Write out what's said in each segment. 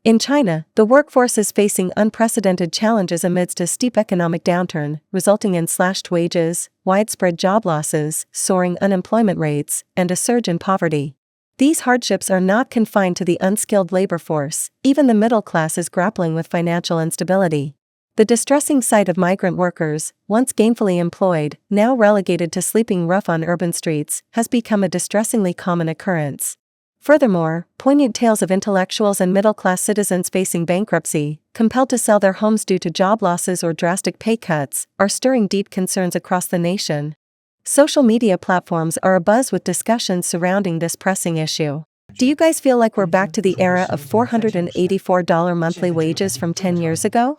In China, the workforce is facing unprecedented challenges amidst a steep economic downturn, resulting in slashed wages, widespread job losses, soaring unemployment rates, and a surge in poverty. These hardships are not confined to the unskilled labor force. Even the middle class is grappling with financial instability. The distressing sight of migrant workers, once gainfully employed, now relegated to sleeping rough on urban streets, has become a distressingly common occurrence. Furthermore, poignant tales of intellectuals and middle-class citizens facing bankruptcy, compelled to sell their homes due to job losses or drastic pay cuts, are stirring deep concerns across the nation. Social media platforms are abuzz with discussions surrounding this pressing issue. Do you guys feel like we're back to the era of $484 monthly wages from 10 years ago?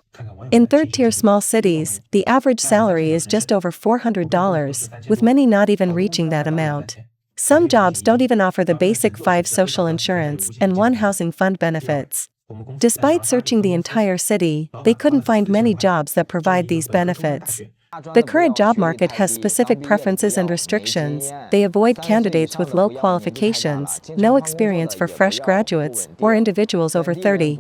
In third-tier small cities, the average salary is just over $400, with many not even reaching that amount. Some jobs don't even offer the basic 5 social insurance and 1 housing fund benefits. Despite searching the entire city, they couldn't find many jobs that provide these benefits. The current job market has specific preferences and restrictions. They avoid candidates with low qualifications, no experience for fresh graduates, or individuals over 30.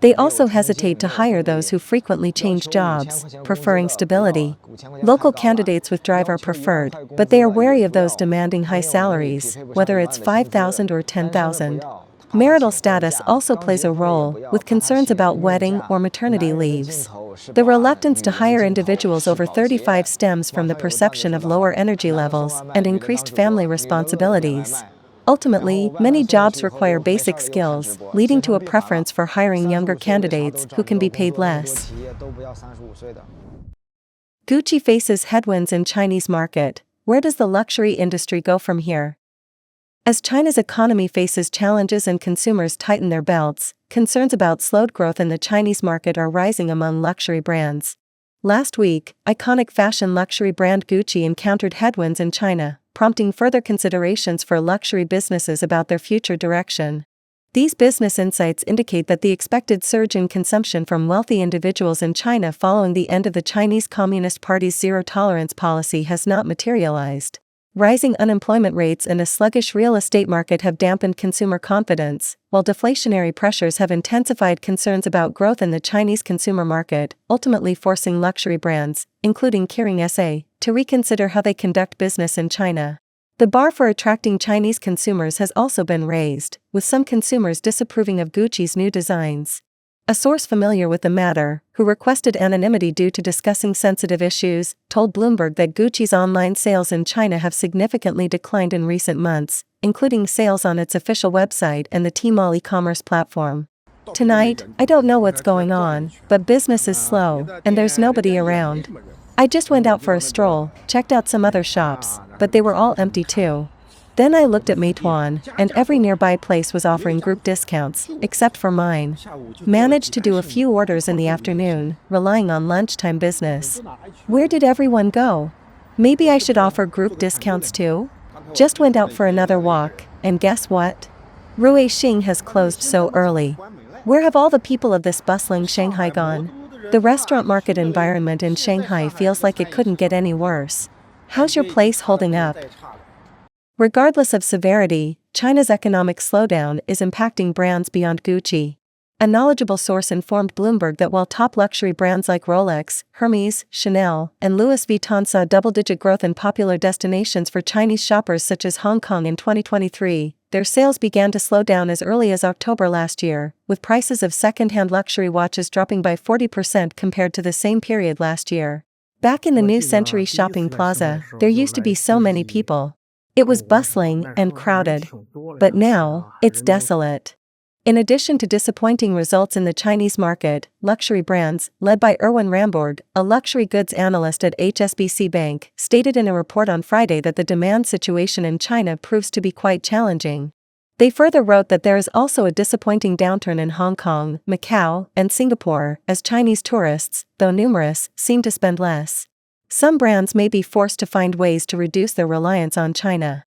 They also hesitate to hire those who frequently change jobs, preferring stability. Local candidates with drive are preferred, but they are wary of those demanding high salaries, whether it's $5,000 or $10,000. Marital status also plays a role, with concerns about wedding or maternity leaves. The reluctance to hire individuals over 35 stems from the perception of lower energy levels and increased family responsibilities. Ultimately, many jobs require basic skills, leading to a preference for hiring younger candidates who can be paid less. Gucci faces headwinds in Chinese market. Where does the luxury industry go from here? As China's economy faces challenges and consumers tighten their belts, concerns about slowed growth in the Chinese market are rising among luxury brands. Last week, iconic fashion luxury brand Gucci encountered headwinds in China, prompting further considerations for luxury businesses about their future direction. These business insights indicate that the expected surge in consumption from wealthy individuals in China following the end of the Chinese Communist Party's zero-tolerance policy has not materialized. Rising unemployment rates and a sluggish real estate market have dampened consumer confidence, while deflationary pressures have intensified concerns about growth in the Chinese consumer market, ultimately forcing luxury brands, including Kering SA, to reconsider how they conduct business in China. The bar for attracting Chinese consumers has also been raised, with some consumers disapproving of Gucci's new designs. A source familiar with the matter, who requested anonymity due to discussing sensitive issues, told Bloomberg that Gucci's online sales in China have significantly declined in recent months, including sales on its official website and the Tmall e-commerce platform. Tonight, I don't know what's going on, but business is slow, and there's nobody around. I just went out for a stroll, checked out some other shops, but they were all empty too. Then I looked at Meituan, and every nearby place was offering group discounts, except for mine. Managed to do a few orders in the afternoon, relying on lunchtime business. Where did everyone go? Maybe I should offer group discounts too? Just went out for another walk, and guess what? Ruixing has closed so early. Where have all the people of this bustling Shanghai gone? The restaurant market environment in Shanghai feels like it couldn't get any worse. How's your place holding up? Regardless of severity, China's economic slowdown is impacting brands beyond Gucci. A knowledgeable source informed Bloomberg that while top luxury brands like Rolex, Hermes, Chanel, and Louis Vuitton saw double-digit growth in popular destinations for Chinese shoppers such as Hong Kong in 2023, their sales began to slow down as early as October last year, with prices of second-hand luxury watches dropping by 40% compared to the same period last year. Back in the New Century Shopping Plaza, there used to be so many people. It was bustling and crowded. But now, it's desolate. In addition to disappointing results in the Chinese market, luxury brands, led by Erwin Rambord, a luxury goods analyst at HSBC Bank, stated in a report on Friday that the demand situation in China proves to be quite challenging. They further wrote that there is also a disappointing downturn in Hong Kong, Macau, and Singapore, as Chinese tourists, though numerous, seem to spend less. Some brands may be forced to find ways to reduce their reliance on China.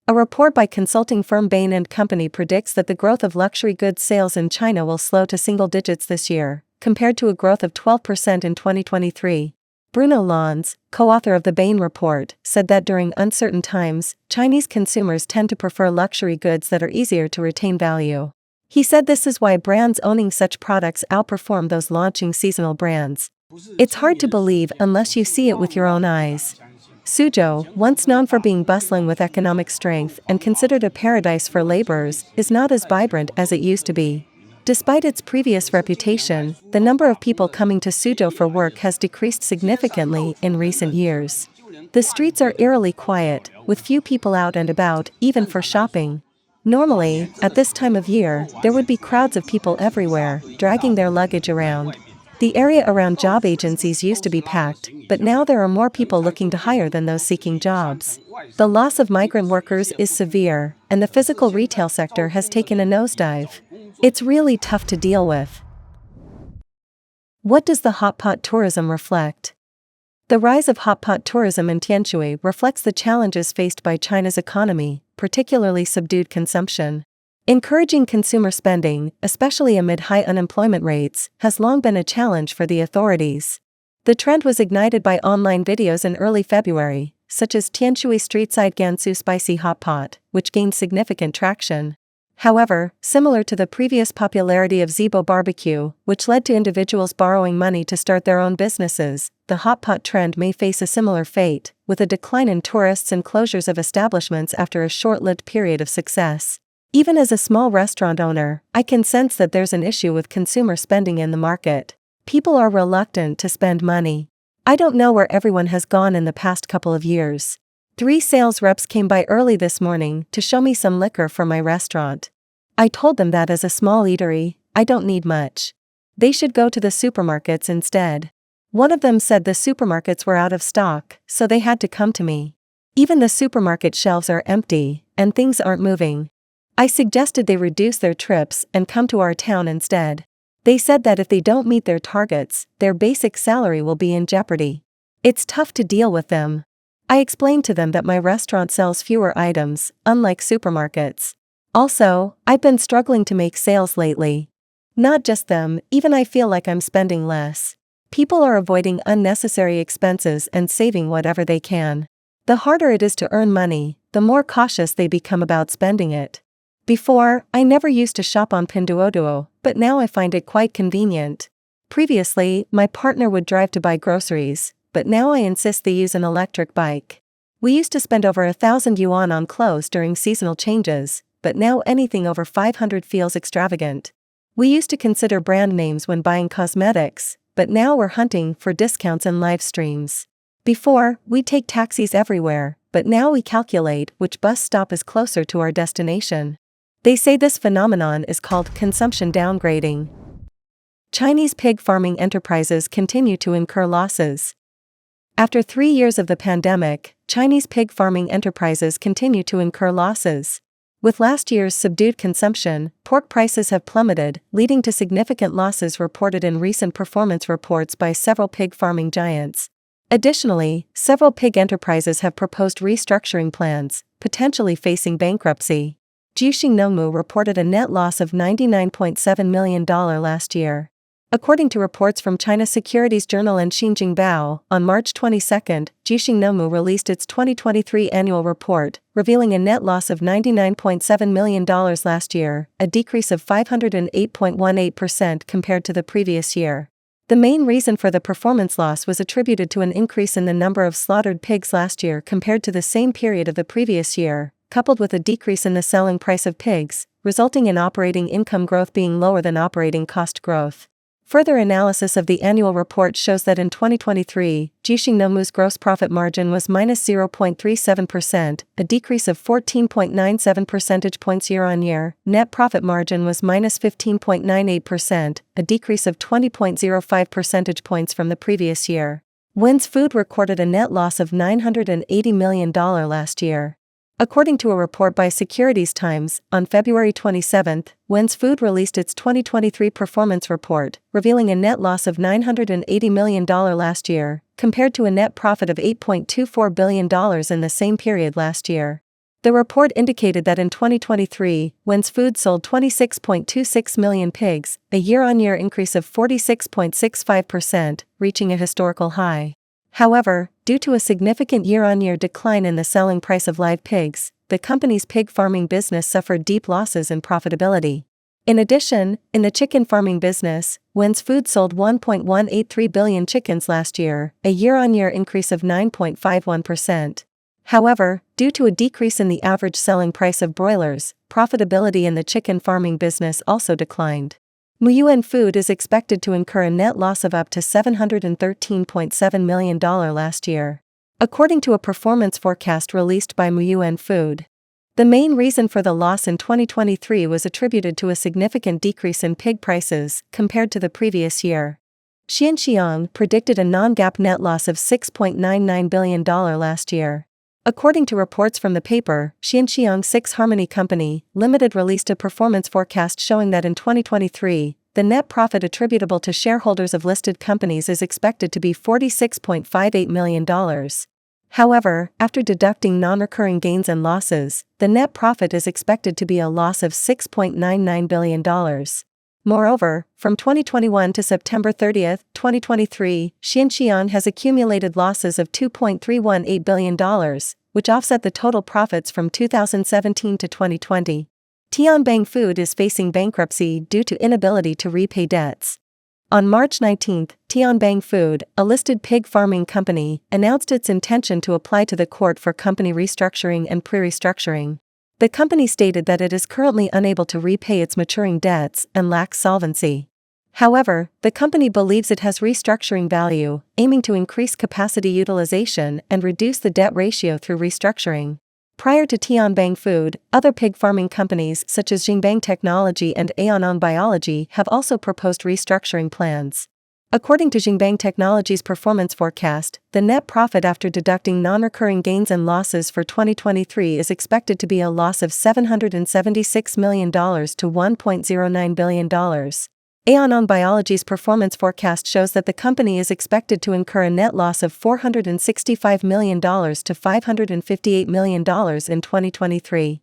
A report by consulting firm Bain & Company predicts that the growth of luxury goods sales in China will slow to single digits this year, compared to a growth of 12% in 2023. Bruno Lons, co-author of the Bain report, said that during uncertain times, Chinese consumers tend to prefer luxury goods that are easier to retain value. He said this is why brands owning such products outperform those launching seasonal brands. It's hard to believe unless you see it with your own eyes. Suzhou, once known for being bustling with economic strength and considered a paradise for laborers, is not as vibrant as it used to be. Despite its previous reputation, the number of people coming to Suzhou for work has decreased significantly in recent years. The streets are eerily quiet, with few people out and about, even for shopping. Normally, at this time of year, there would be crowds of people everywhere, dragging their luggage around. The area around job agencies used to be packed, but now there are more people looking to hire than those seeking jobs. The loss of migrant workers is severe, and the physical retail sector has taken a nosedive. It's really tough to deal with. What does the hot pot tourism reflect? The rise of hot pot tourism in Tianshui reflects the challenges faced by China's economy, particularly subdued consumption. Encouraging consumer spending, especially amid high unemployment rates, has long been a challenge for the authorities. The trend was ignited by online videos in early February, such as Tianshui Streetside Gansu Spicy Hot Pot, which gained significant traction. However, similar to the previous popularity of Zibo barbecue, which led to individuals borrowing money to start their own businesses, the hot pot trend may face a similar fate, with a decline in tourists and closures of establishments after a short-lived period of success. Even as a small restaurant owner, I can sense that there's an issue with consumer spending in the market. People are reluctant to spend money. I don't know where everyone has gone in the past couple of years. 3 sales reps came by early this morning to show me some liquor for my restaurant. I told them that as a small eatery, I don't need much. They should go to the supermarkets instead. One of them said the supermarkets were out of stock, so they had to come to me. Even the supermarket shelves are empty, and things aren't moving. I suggested they reduce their trips and come to our town instead. They said that if they don't meet their targets, their basic salary will be in jeopardy. It's tough to deal with them. I explained to them that my restaurant sells fewer items, unlike supermarkets. Also, I've been struggling to make sales lately. Not just them, even I feel like I'm spending less. People are avoiding unnecessary expenses and saving whatever they can. The harder it is to earn money, the more cautious they become about spending it. Before, I never used to shop on Pinduoduo, but now I find it quite convenient. Previously, my partner would drive to buy groceries, but now I insist they use an electric bike. We used to spend over 1,000 yuan on clothes during seasonal changes, but now anything over 500 feels extravagant. We used to consider brand names when buying cosmetics, but now we're hunting for discounts and live streams. Before, we'd take taxis everywhere, but now we calculate which bus stop is closer to our destination. They say this phenomenon is called consumption downgrading. Chinese pig farming enterprises continue to incur losses. After 3 years of the pandemic, Chinese pig farming enterprises continue to incur losses. With last year's subdued consumption, pork prices have plummeted, leading to significant losses reported in recent performance reports by several pig farming giants. Additionally, several pig enterprises have proposed restructuring plans, potentially facing bankruptcy. Xi'an reported a net loss of $99.7 million last year. According to reports from China Securities Journal and Xinjiang, on March 22, Xi'an released its 2023 annual report, revealing a net loss of $99.7 million last year, a decrease of 508.18% compared to the previous year. The main reason for the performance loss was attributed to an increase in the number of slaughtered pigs last year compared to the same period of the previous year, coupled with a decrease in the selling price of pigs, resulting in operating income growth being lower than operating cost growth. Further analysis of the annual report shows that in 2023, Xi'an's gross profit margin was minus 0.37%, a decrease of 14.97 percentage points year-on-year. Net profit margin was minus 15.98%, a decrease of 20.05 percentage points from the previous year. Wins Food recorded a net loss of $980 million last year. According to a report by Securities Times, on February 27, Wins Food released its 2023 performance report, revealing a net loss of $980 million last year, compared to a net profit of $8.24 billion in the same period last year. The report indicated that in 2023, Wins Food sold 26.26 million pigs, a year-on-year increase of 46.65%, reaching a historical high. However, due to a significant year-on-year decline in the selling price of live pigs, the company's pig farming business suffered deep losses in profitability. In addition, in the chicken farming business, Wins Food sold 1.183 billion chickens last year, a year-on-year increase of 9.51%. However, due to a decrease in the average selling price of broilers, profitability in the chicken farming business also declined. Xi'an Food is expected to incur a net loss of up to $713.7 million last year, according to a performance forecast released by Xi'an Food. The main reason for the loss in 2023 was attributed to a significant decrease in pig prices compared to the previous year. Xi'an predicted a non-GAAP net loss of $6.99 billion last year. According to reports from the paper, Xi'an 6 Harmony Company Limited released a performance forecast showing that in 2023, the net profit attributable to shareholders of listed companies is expected to be $46.58 million. However, after deducting non-recurring gains and losses, the net profit is expected to be a loss of $6.99 billion. Moreover, from 2021 to September 30, 2023, Xi'an has accumulated losses of $2.318 billion, which offset the total profits from 2017 to 2020. Tianbang Food is facing bankruptcy due to inability to repay debts. On March 19, Tianbang Food, a listed pig farming company, announced its intention to apply to the court for company restructuring and pre-restructuring. The company stated that it is currently unable to repay its maturing debts and lacks solvency. However, the company believes it has restructuring value, aiming to increase capacity utilization and reduce the debt ratio through restructuring. Prior to Tianbang Food, other pig farming companies such as Xingbang Technology and Xi'an Biology have also proposed restructuring plans. According to Xingbang Technology's performance forecast, the net profit after deducting non-recurring gains and losses for 2023 is expected to be a loss of $776 million to $1.09 billion. Xi'an Biology's performance forecast shows that the company is expected to incur a net loss of $465 million to $558 million in 2023.